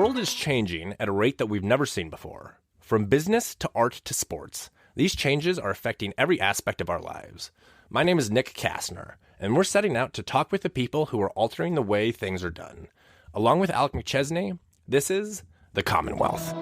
world is changing at a rate that we've never seen before. From business to art to sports, these changes are affecting every aspect of our lives. My name is Nick Kastner, and we're setting out to talk with the people who are altering the way things are done. Along with Alec McChesney, this is the Commonwealth.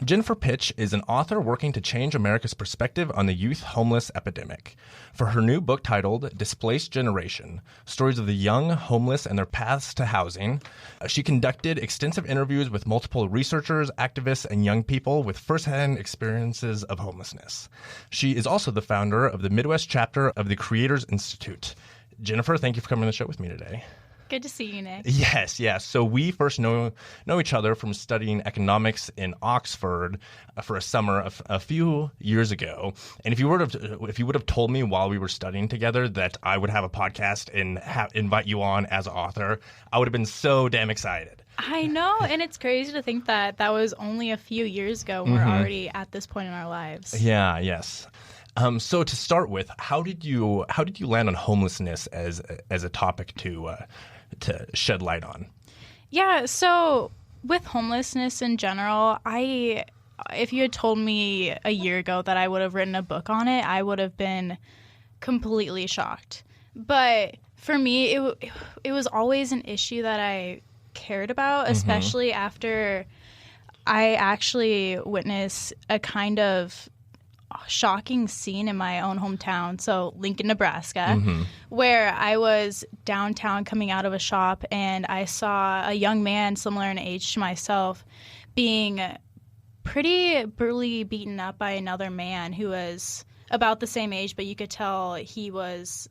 Jennifer Pitsch is an author working to change America's perspective on the youth homeless epidemic. For her new book titled Displaced Generation, Stories of the Young, Homeless, and Their Paths to Housing, she conducted extensive interviews with multiple researchers, activists, and young people with firsthand experiences of homelessness. She is also the founder of the Midwest chapter of the Creators Institute. Jennifer, thank you for coming on the show with me today. Good to see you, Nick. Yes. So we first know each other from studying economics in Oxford for a summer a few years ago. And if you would have told me while we were studying together that I would have a podcast and invite you on as an author, I would have been so damn excited. I know, and it's crazy to think that was only a few years ago. We're already at this point in our lives. Yeah. Yes. So to start with, how did you land on homelessness as a topic to shed light on? Yeah, so with homelessness in general, if you had told me a year ago that I would have written a book on it, I would have been completely shocked. But for me, it was always an issue that I cared about, especially after I actually witnessed a kind of shocking scene in my own hometown, so Lincoln, Nebraska, where I was downtown coming out of a shop and I saw a young man similar in age to myself being pretty brutally beaten up by another man who was about the same age, but you could tell he was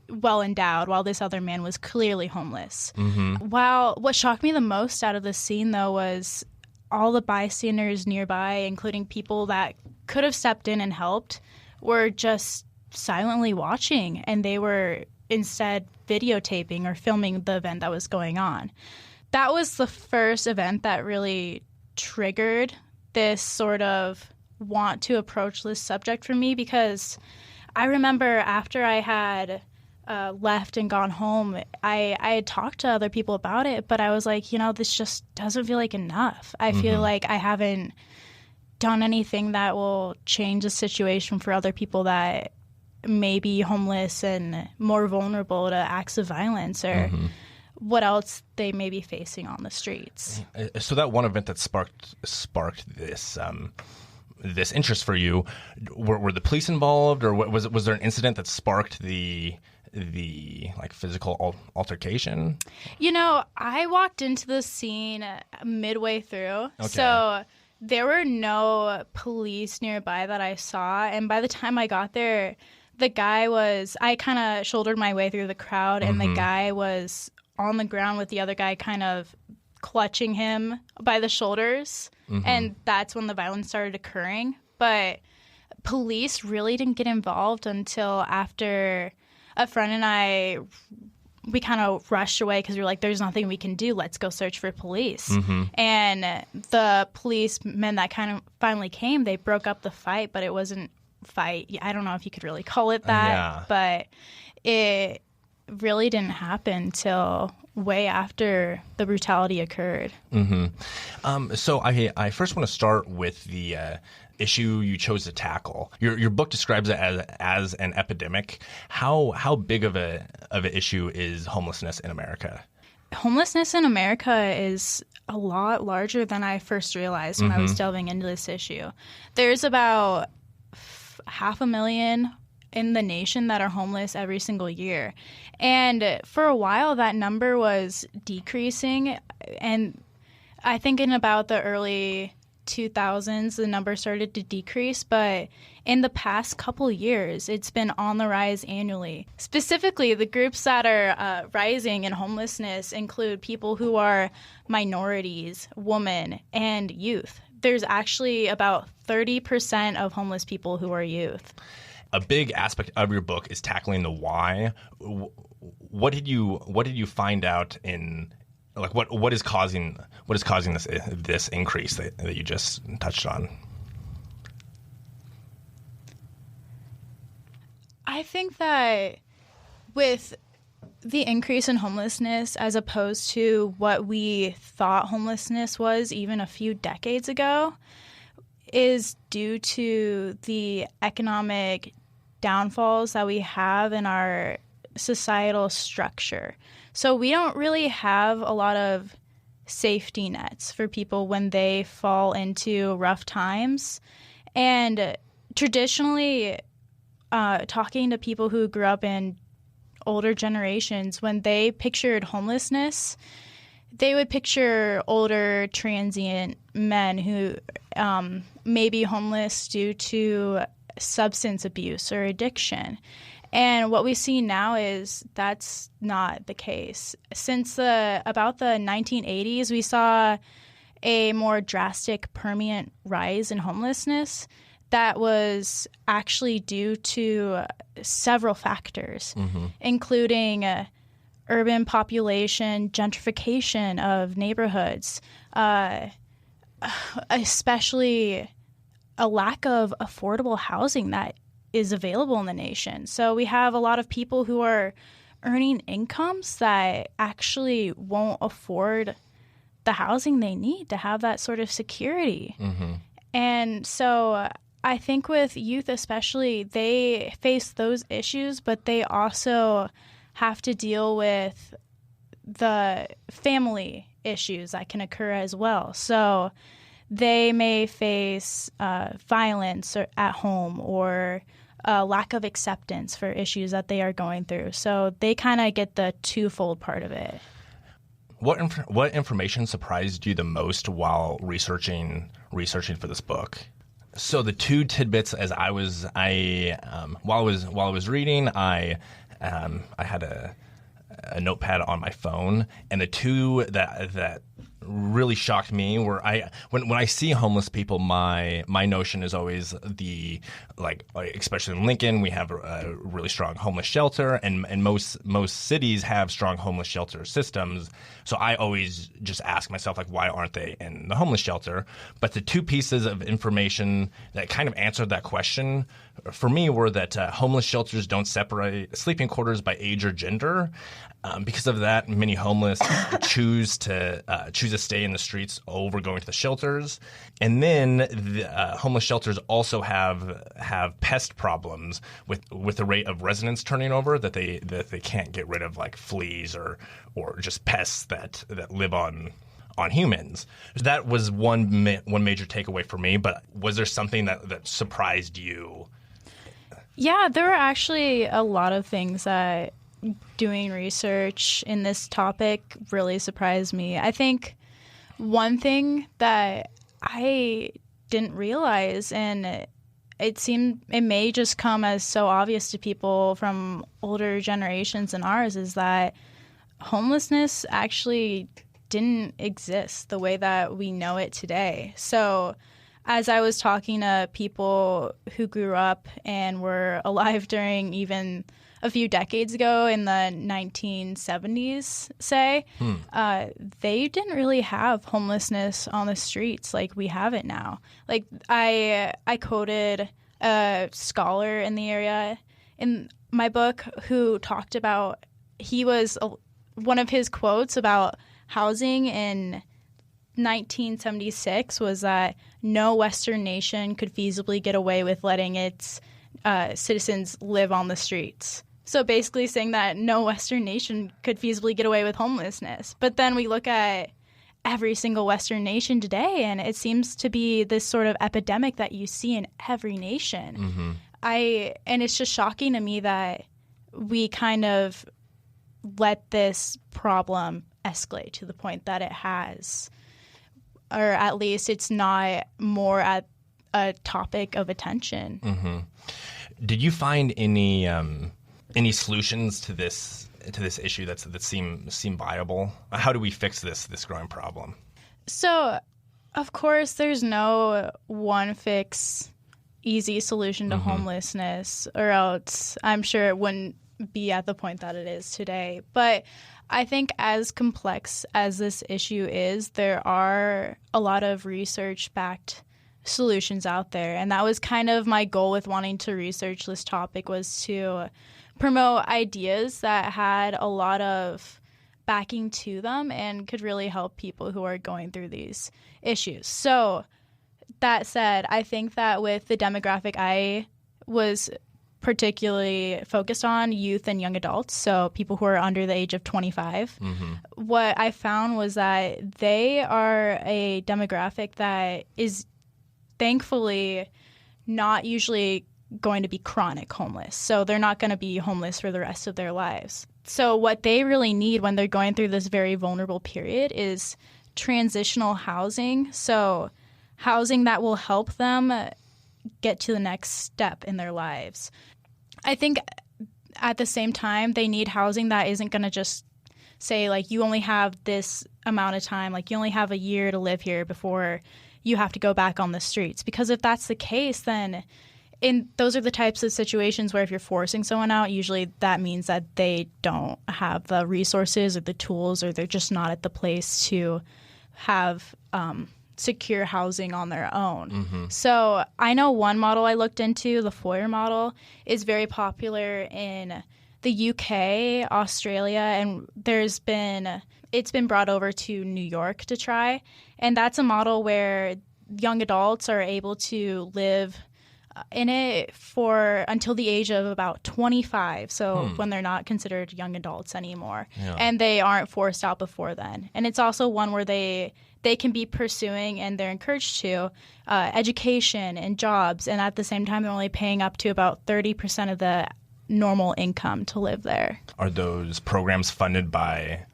well endowed while this other man was clearly homeless. What shocked me the most out of the scene, though, was all the bystanders nearby, including people that could have stepped in and helped, were just silently watching, and they were instead videotaping or filming the event that was going on. That was the first event that really triggered this sort of want to approach this subject for me, because I remember after I had left and gone home, I had talked to other people about it, but I was like, this just doesn't feel like enough. I feel like I haven't done anything that will change the situation for other people that may be homeless and more vulnerable to acts of violence or what else they may be facing on the streets. So that one event that sparked this this interest for you, were the police involved, or was there an incident that sparked the like physical altercation? I walked into the scene midway through, okay. So there were no police nearby that I saw, and by the time I got there, I kind of shouldered my way through the crowd, and the guy was on the ground with the other guy kind of clutching him by the shoulders, and that's when the violence started occurring. But police really didn't get involved until after a friend and we kind of rushed away because we were like, there's nothing we can do. Let's go search for police. And the policemen that kind of finally came, they broke up the fight, but it wasn't fight. I don't know if you could really call it that, but it really didn't happen till way after the brutality occurred. So I first want to start with the issue you chose to tackle. Your book describes it as an epidemic. How big of an issue is homelessness in America? Homelessness in America is a lot larger than I first realized when I was delving into this issue. There's about 500,000 in the nation that are homeless every single year. And for a while, that number was decreasing. And I think in about the early 2000s, the number started to decrease. But in the past couple years, it's been on the rise annually. Specifically, the groups that are rising in homelessness include people who are minorities, women, and youth. There's actually about 30% of homeless people who are youth. A big aspect of your book is tackling the why. What did you find out in, like, what is causing this increase that you just touched on? think that with the increase in homelessness as opposed to what we thought homelessness was even a few decades ago is due to the economic downfalls that we have in our societal structure. So we don't really have a lot of safety nets for people when they fall into rough times. And traditionally, talking to people who grew up in older generations, when they pictured homelessness, they would picture older transient men who may be homeless due to substance abuse or addiction. And what we see now is that's not the case. Since about the 1980s, we saw a more drastic, permanent rise in homelessness that was actually due to several factors, including urban population, gentrification of neighborhoods, especially a lack of affordable housing that is available in the nation. So we have a lot of people who are earning incomes that actually won't afford the housing they need to have that sort of security. And so I think with youth especially, they face those issues, but they also have to deal with the family issues that can occur as well. So they may face violence at home or lack of acceptance for issues that they are going through. So they kind of get the twofold part of it. What information surprised you the most while researching for this book? So the two tidbits while I was reading, I had a notepad on my phone, and the two that really shocked me were when I see homeless people, my notion is always especially in Lincoln, we have a really strong homeless shelter, and most cities have strong homeless shelter systems. So I always just ask myself, why aren't they in the homeless shelter? But the two pieces of information that kind of answered that question for me were that homeless shelters don't separate sleeping quarters by age or gender. Because of that, many homeless choose to stay in the streets over going to the shelters. And then the homeless shelters also have pest problems with the rate of residents turning over that they can't get rid of, like fleas or just pests that live on humans. That was one major takeaway for me. But was there something that surprised you? Yeah, there were actually a lot of things that doing research in this topic really surprised me. I think one thing that I didn't realize, and it may just come as so obvious to people from older generations than ours, is that homelessness actually didn't exist the way that we know it today. So as I was talking to people who grew up and were alive during even a few decades ago in the 1970s, say, they didn't really have homelessness on the streets like we have it now. Like I quoted a scholar in the area in my book who talked about, one of his quotes about housing in 1976 was that no Western nation could feasibly get away with letting its citizens live on the streets. So basically saying that no Western nation could feasibly get away with homelessness. But then we look at every single Western nation today, and it seems to be this sort of epidemic that you see in every nation. And it's just shocking to me that we kind of let this problem escalate to the point that it has. Or at least it's not more at a topic of attention. Did you find any solutions to this issue that seem viable? How do we fix this growing problem? So, of course, there's no one fix, easy solution to homelessness, or else I'm sure it wouldn't be at the point that it is today. But I think as complex as this issue is, there are a lot of research-backed solutions out there. And that was kind of my goal with wanting to research this topic, was to promote ideas that had a lot of backing to them and could really help people who are going through these issues. So that said, I think that with the demographic I was particularly focused on, youth and young adults, so people who are under the age of 25, what I found was that they are a demographic that is thankfully not usually going to be chronic homeless. So they're not going to be homeless for the rest of their lives. So what they really need when they're going through this very vulnerable period is transitional housing. So housing that will help them get to the next step in their lives. I think at the same time, they need housing that isn't going to just say, like, you only have this amount of time, like you only have a year to live here before you have to go back on the streets. Because if that's the case, then those are the types of situations where if you're forcing someone out, usually that means that they don't have the resources or the tools, or they're just not at the place to have secure housing on their own. So I know one model I looked into, the Foyer model, is very popular in the UK, Australia, and it's been brought over to New York to try. And that's a model where young adults are able to live in it for until the age of about 25, so when they're not considered young adults anymore. And they aren't forced out before then. And it's also one where they can be pursuing, and they're encouraged to, education and jobs, and at the same time they're only paying up to about 30% of the normal income to live there. Are those programs funded by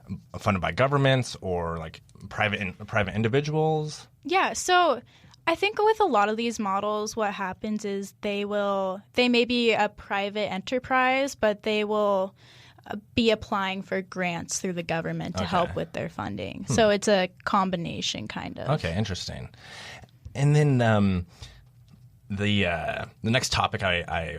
governments or like private individuals? Yeah, so I think with a lot of these models, what happens is they may be a private enterprise, but they will be applying for grants through the government to help with their funding. So it's a combination, kind of. Okay, interesting. And then the next topic I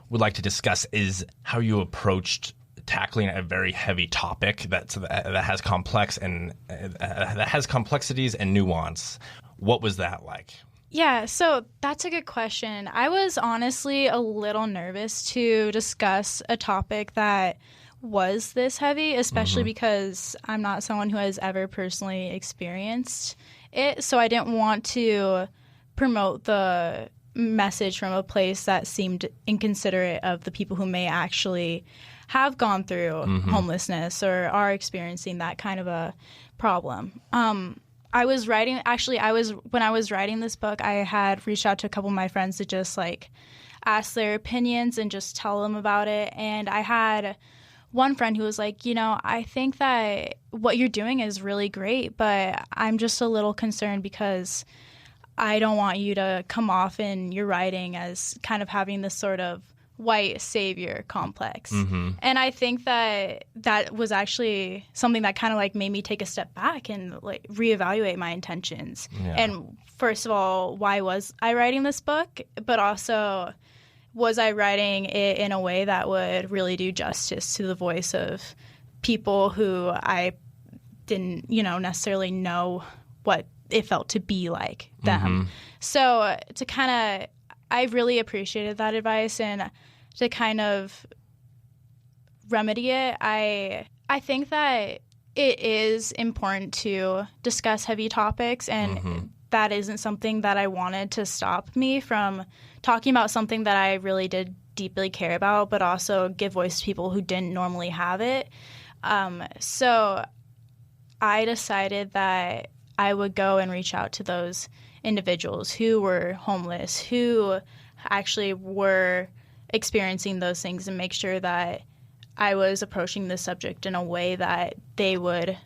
would like to discuss is how you approached tackling a very heavy topic that has that has complexities and nuance. What was that like? Yeah, so that's a good question. I was honestly a little nervous to discuss a topic that was this heavy, especially because I'm not someone who has ever personally experienced it. So I didn't want to promote the message from a place that seemed inconsiderate of the people who may actually have gone through homelessness or are experiencing that kind of a problem. When I was writing this book, I had reached out to a couple of my friends to just like ask their opinions and just tell them about it. And I had one friend who was like, I think that what you're doing is really great, but I'm just a little concerned because I don't want you to come off in your writing as kind of having this sort of white savior complex. And I think that was actually something that kind of like made me take a step back and like reevaluate my intentions. And first of all, why was I writing this book? But also, was I writing it in a way that would really do justice to the voice of people who I didn't, necessarily know what it felt to be like them. So I really appreciated that advice, and to kind of remedy it, I think that it is important to discuss heavy topics, and that isn't something that I wanted to stop me from talking about something that I really did deeply care about, but also give voice to people who didn't normally have it. So I decided that I would go and reach out to those individuals who were homeless, who actually were experiencing those things, and make sure that I was approaching the subject in a way that they would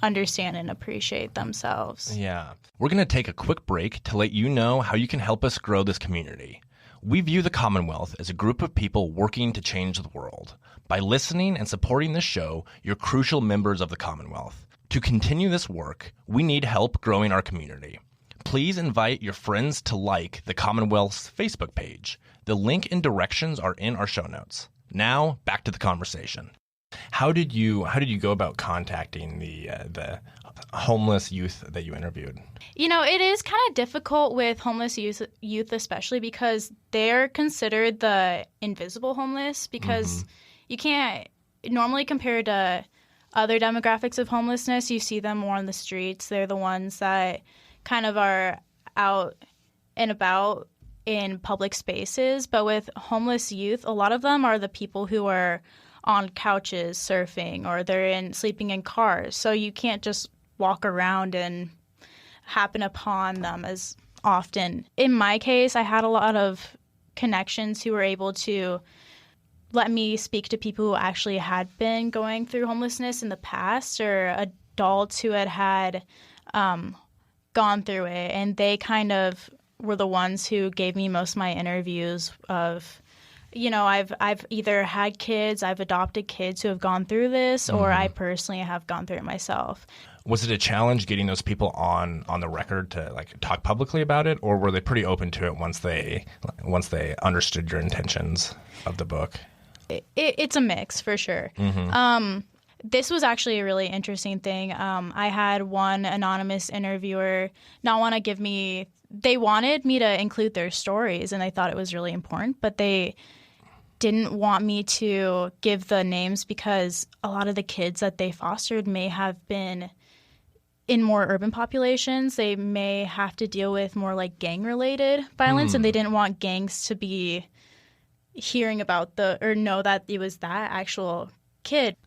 understand and appreciate themselves. Yeah. We're going to take a quick break to let you know how you can help us grow this community. We view the Commonwealth as a group of people working to change the world. By listening and supporting this show, you're crucial members of the Commonwealth. To continue this work, we need help growing our community. Please invite your friends to like the Commonwealth's Facebook page. The link and directions are in our show notes. Now, back to the conversation. How did you go about contacting the homeless youth that you interviewed? It is kind of difficult with homeless youth especially because they're considered the invisible homeless because you can't normally compare to other demographics of homelessness. You see them more on the streets. They're the ones that kind of are out and about in public spaces. But with homeless youth, a lot of them are the people who are on couches surfing or they're sleeping in cars. So you can't just walk around and happen upon them as often. In my case, I had a lot of connections who were able to let me speak to people who actually had been going through homelessness in the past or adults who had gone through it. And they kind of were the ones who gave me most of my interviews of, I've either had kids, I've adopted kids who have gone through this, or I personally have gone through it myself. Was it a challenge getting those people on the record to talk publicly about it, or were they pretty open to it once they understood your intentions of the book? It's a mix for sure. This was actually a really interesting thing. I had one anonymous interviewer not want to give me. They wanted me to include their stories, and they thought it was really important, but they didn't want me to give the names because a lot of the kids that they fostered may have been in more urban populations. They may have to deal with more gang-related violence, and they didn't want gangs to be hearing about or know that it was that actual kid.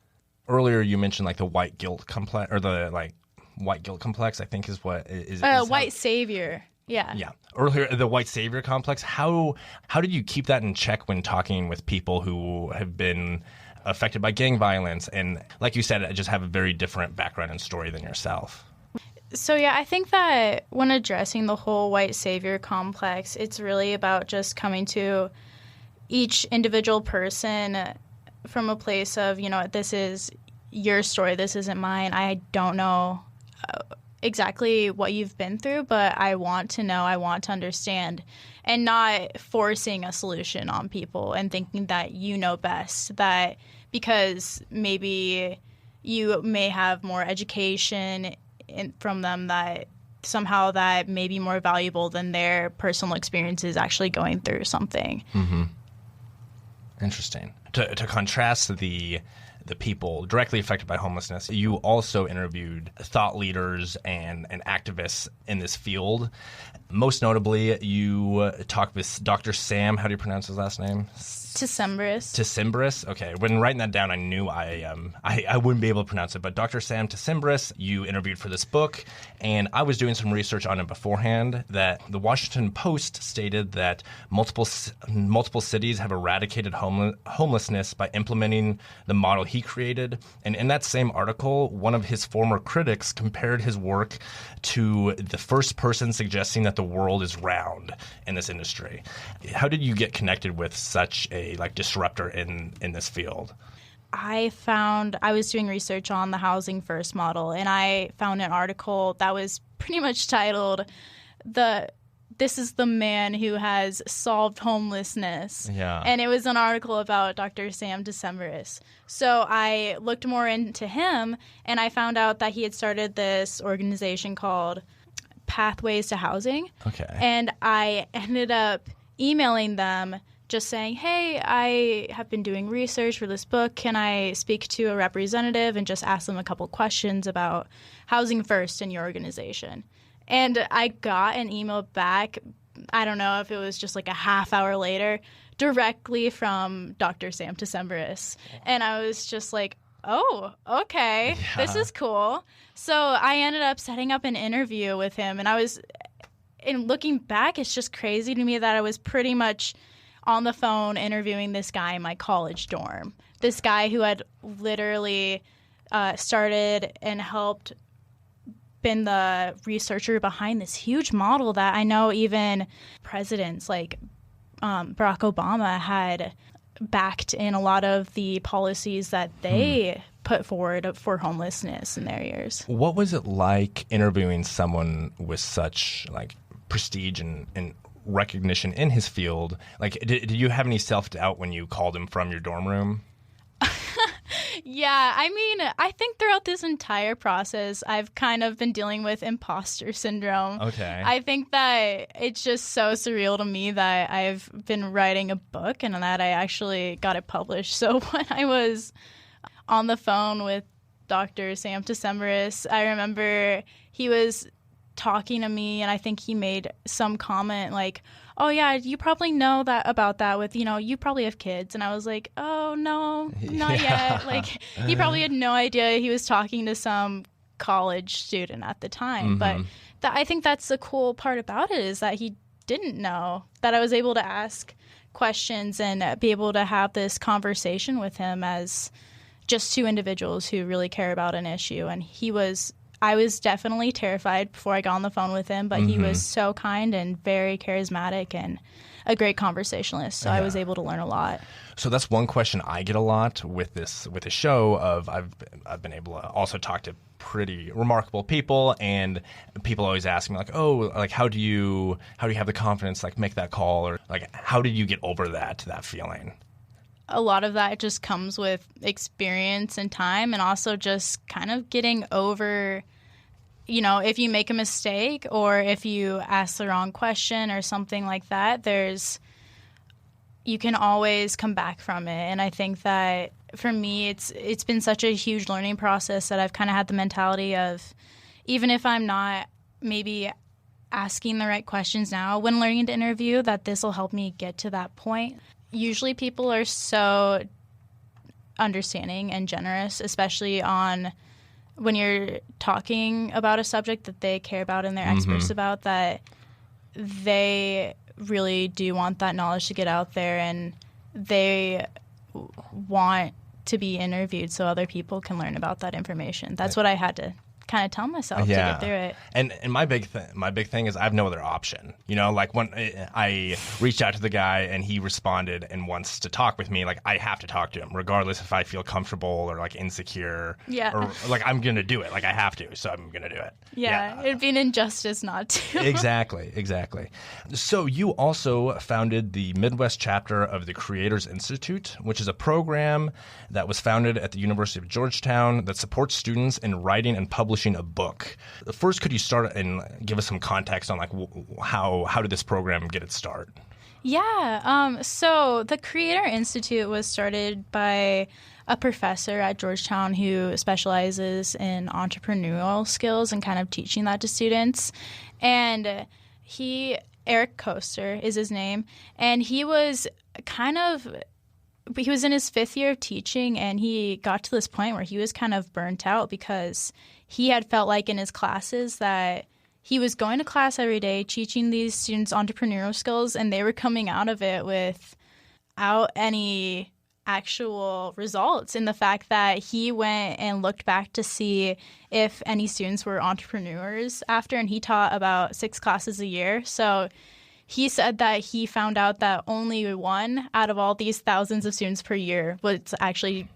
Earlier, you mentioned the white guilt complex, or the white guilt complex, I think is what is white savior. Yeah. Yeah. Earlier, the white savior complex. How did you keep that in check when talking with people who have been affected by gang violence and, like you said, just have a very different background and story than yourself? So, yeah, I think that when addressing the whole white savior complex, it's really about just coming to each individual person from a place of, this is your story, this isn't mine. I don't know exactly what you've been through, but I want to know, I want to understand, and not forcing a solution on people and thinking that you know best, that because maybe you may have more education from them that somehow that may be more valuable than their personal experiences actually going through something. Interesting. To contrast the people directly affected by homelessness, you also interviewed thought leaders and activists in this field. Most notably, you talked with Dr. Sam, how do you pronounce his last name? Decembrists. Okay. When writing that down, I knew I wouldn't be able to pronounce it. But Dr. Sam Decembrists, you interviewed for this book, and I was doing some research on it beforehand. That the Washington Post stated that multiple cities have eradicated homelessness by implementing the model he created. And in that same article, one of his former critics compared his work to the first person suggesting that the world is round in this industry. How did you get connected with such a disruptor in this field? I was doing research on the housing first model, and I found an article that was pretty much titled "This is the man who has solved homelessness." Yeah. And it was an article about Dr. Sam Decembrists. So I looked more into him, and I found out that he had started this organization called Pathways to Housing. Okay. And I ended up emailing them just saying, hey, I have been doing research for this book. Can I speak to a representative and just ask them a couple questions about housing first in your organization? And I got an email back, I don't know if it was just a half hour later, directly from Dr. Sam Decembrists. And I was just like, oh, okay, yeah. This is cool. So I ended up setting up an interview with him. And looking back, it's just crazy to me that I was pretty much on the phone interviewing this guy in my college dorm. This guy who had literally started and helped been the researcher behind this huge model that I know even presidents like Barack Obama had backed in a lot of the policies that they put forward for homelessness in their years. What was it like interviewing someone with such prestige and recognition in his field? Did you have any self-doubt when you called him from your dorm room? Yeah, I mean, I think throughout this entire process, I've kind of been dealing with imposter syndrome. Okay. I think that it's just so surreal to me that I've been writing a book and that I actually got it published. So when I was on the phone with Dr. Sam Decembrists, I remember he was talking to me, and I think he made some comment like, oh yeah, you probably know that about that with, you probably have kids. And I was like, oh no, not yet. Like, he probably had no idea he was talking to some college student at the time. But I think that's the cool part about it, is that he didn't know, that I was able to ask questions and be able to have this conversation with him as just two individuals who really care about an issue. And I was definitely terrified before I got on the phone with him, but he was so kind and very charismatic and a great conversationalist. So I was able to learn a lot. So that's one question I get a lot with this show. I've been able to also talk to pretty remarkable people, and people always ask me like, oh, like how do you have the confidence like make that call, or like how did you get over that feeling? A lot of that just comes with experience and time, and also just kind of getting over, if you make a mistake or if you ask the wrong question or something like that, you can always come back from it. And I think that for me, it's been such a huge learning process that I've kind of had the mentality of, even if I'm not maybe asking the right questions now when learning to interview, that this will help me get to that point. Usually people are so understanding and generous, especially when you're talking about a subject that they care about and they're experts about, that they really do want that knowledge to get out there, and they want to be interviewed so other people can learn about that information. That's what I had to kind of tell myself to get through it. And my big thing is I have no other option. Like when I reached out to the guy and he responded and wants to talk with me, like I have to talk to him regardless if I feel comfortable or like insecure. Yeah. Or like I'm going to do it. Like I have to, so I'm going to do it. Yeah. It'd be an injustice not to. Exactly. So you also founded the Midwest chapter of the Creators Institute, which is a program that was founded at the University of Georgetown that supports students in writing and publishing a book. First, could you start and give us some context on like how did this program get its start? Yeah. So the Creator Institute was started by a professor at Georgetown who specializes in entrepreneurial skills and kind of teaching that to students. And Eric Koester is his name, and he was in his fifth year of teaching, and he got to this point where he was kind of burnt out because he had felt like in his classes that he was going to class every day, teaching these students entrepreneurial skills, and they were coming out of it without any actual results, in the fact that he went and looked back to see if any students were entrepreneurs after, and he taught about 6 classes a year. So he said that he found out that only one out of all these thousands of students per year was actually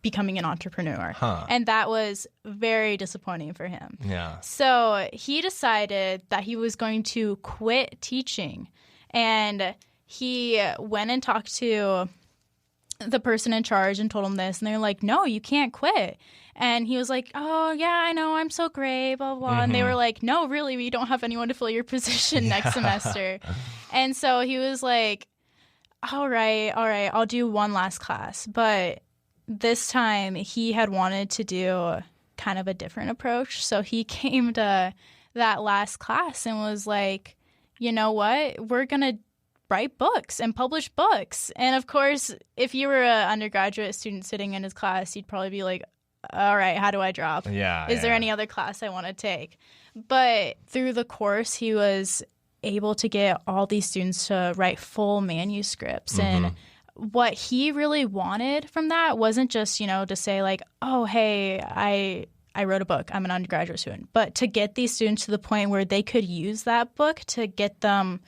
becoming an entrepreneur. And that was very disappointing for him. Yeah. So he decided that he was going to quit teaching. And he went and talked to the person in charge and told him this. And they're like, no, you can't quit. And he was like, oh, yeah, I know, I'm so great, blah, blah. And they were like, no, really, we don't have anyone to fill your position next semester. And so he was like, all right, I'll do one last class. But this time he had wanted to do kind of a different approach. So he came to that last class and was like, you know what, we're going to write books and publish books. And of course, if you were an undergraduate student sitting in his class, you'd probably be like, all right, how do I drop? Is there any other class I want to take? But through the course, he was able to get all these students to write full manuscripts. And what he really wanted from that wasn't just, to say like, oh, hey, I wrote a book, I'm an undergraduate student, but to get these students to the point where they could use that book to get them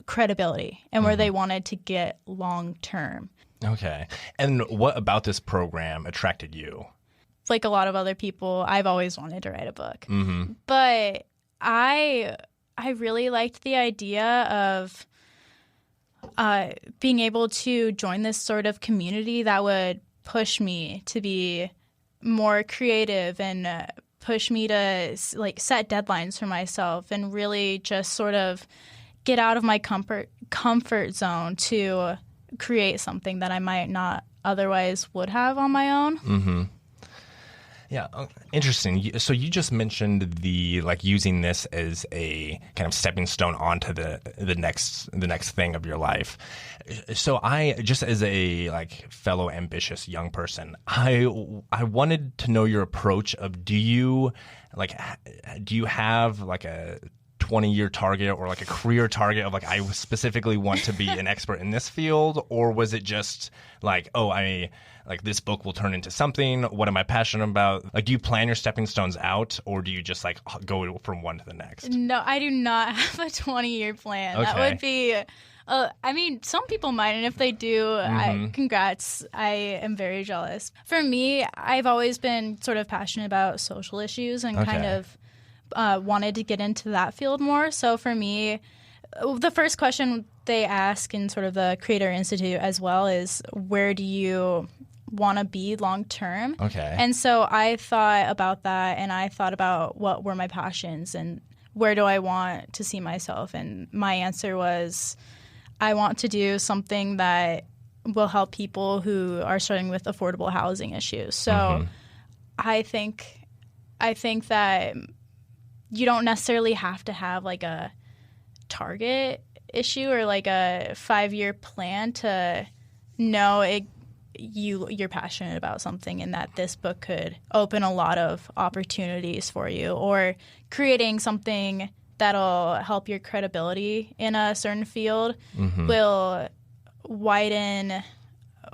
credibility and where they wanted to get long term. Okay. And what about this program attracted you? Like a lot of other people, I've always wanted to write a book. But I really liked the idea of being able to join this sort of community that would push me to be more creative and push me to like set deadlines for myself and really just sort of get out of my comfort zone to create something that I might not otherwise would have on my own. Mm-hmm. Yeah, interesting. So you just mentioned the using this as a kind of stepping stone onto the next thing of your life. So I, just as a fellow ambitious young person, I wanted to know your approach of do you have a 20-year target or a career target of I specifically want to be an expert in this field, or was it just this book will turn into something? What am I passionate about? Do you plan your stepping stones out, or do you just go from one to the next? No, I do not have a 20-year plan. Okay. That would be, I mean, some people might, and if they do, congrats. I am very jealous. For me, I've always been sort of passionate about social issues and kind of wanted to get into that field more. So for me, the first question they ask in sort of the Creator Institute as well is, where do you want to be long term? Okay. And so I thought about that, and I thought about what were my passions and where do I want to see myself. And my answer was, I want to do something that will help people who are struggling with affordable housing issues. So I think that you don't necessarily have to have a target issue or a 5-year plan to know you're passionate about something, and that this book could open a lot of opportunities for you, or creating something that'll help your credibility in a certain field will widen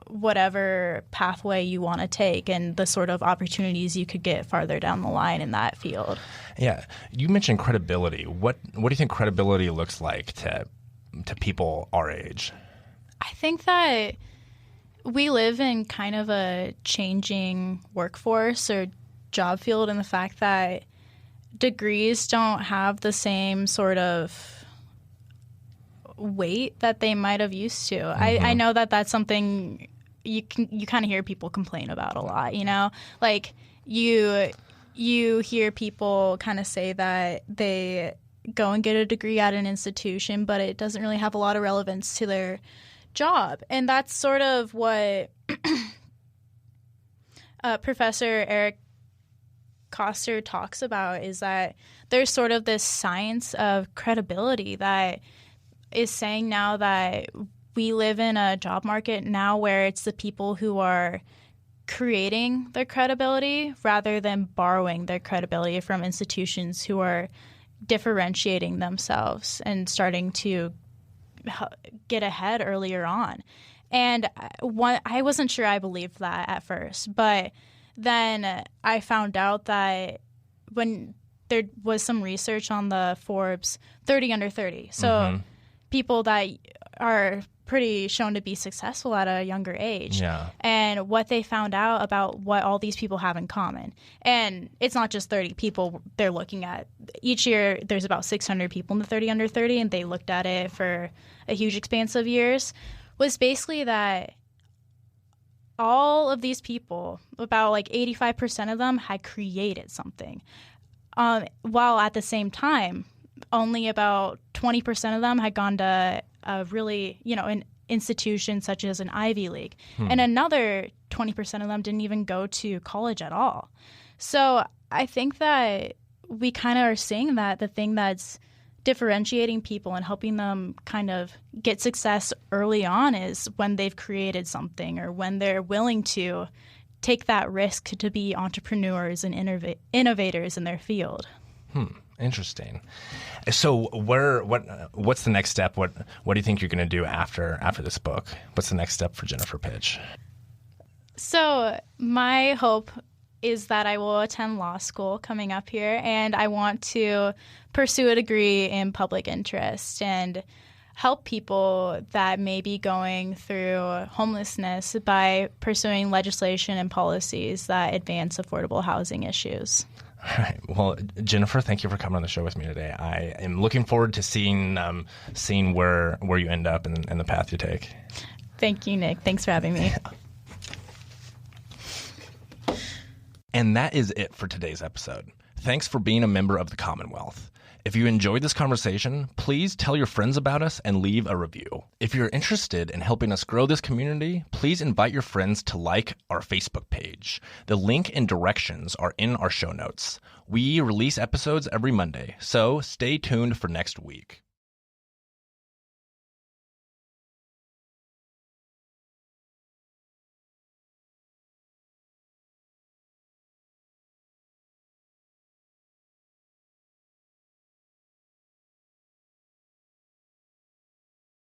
whatever pathway you want to take and the sort of opportunities you could get farther down the line in that field. Yeah. You mentioned credibility. What do you think credibility looks like to people our age? I think that we live in kind of a changing workforce or job field, in the fact that degrees don't have the same sort of weight that they might have used to. I know that that's something you kind of hear people complain about a lot, you hear people kind of say that they go and get a degree at an institution, but it doesn't really have a lot of relevance to their job. And that's sort of what Professor Eric Koster talks about, is that there's sort of this science of credibility that is saying now that we live in a job market now where it's the people who are creating their credibility rather than borrowing their credibility from institutions who are differentiating themselves and starting to get ahead earlier on. And I wasn't sure I believed that at first, but then I found out that when there was some research on the Forbes 30 under 30, so people that are pretty shown to be successful at a younger age, and what they found out about what all these people have in common. And it's not just 30 people they're looking at. Each year there's about 600 people in the 30 under 30, and they looked at it for a huge expanse of years, was basically that all of these people, about 85% of them, had created something, while at the same time only about 20% of them had gone to really, an institution such as an Ivy League. And another 20% of them didn't even go to college at all. So I think that we kind of are seeing that the thing that's differentiating people and helping them kind of get success early on is when they've created something, or when they're willing to take that risk to be entrepreneurs and innovators in their field. Interesting. So what's the next step? What do you think you're going to do after this book? What's the next step for Jennifer Pitsch? So my hope is that I will attend law school coming up here, and I want to pursue a degree in public interest and help people that may be going through homelessness by pursuing legislation and policies that advance affordable housing issues. All right. Well, Jennifer, thank you for coming on the show with me today. I am looking forward to seeing where you end up and the path you take. Thank you, Nick. Thanks for having me. And that is it for today's episode. Thanks for being a member of the Commonwealth. If you enjoyed this conversation, please tell your friends about us and leave a review. If you're interested in helping us grow this community, please invite your friends to like our Facebook page. The link and directions are in our show notes. We release episodes every Monday, so stay tuned for next week.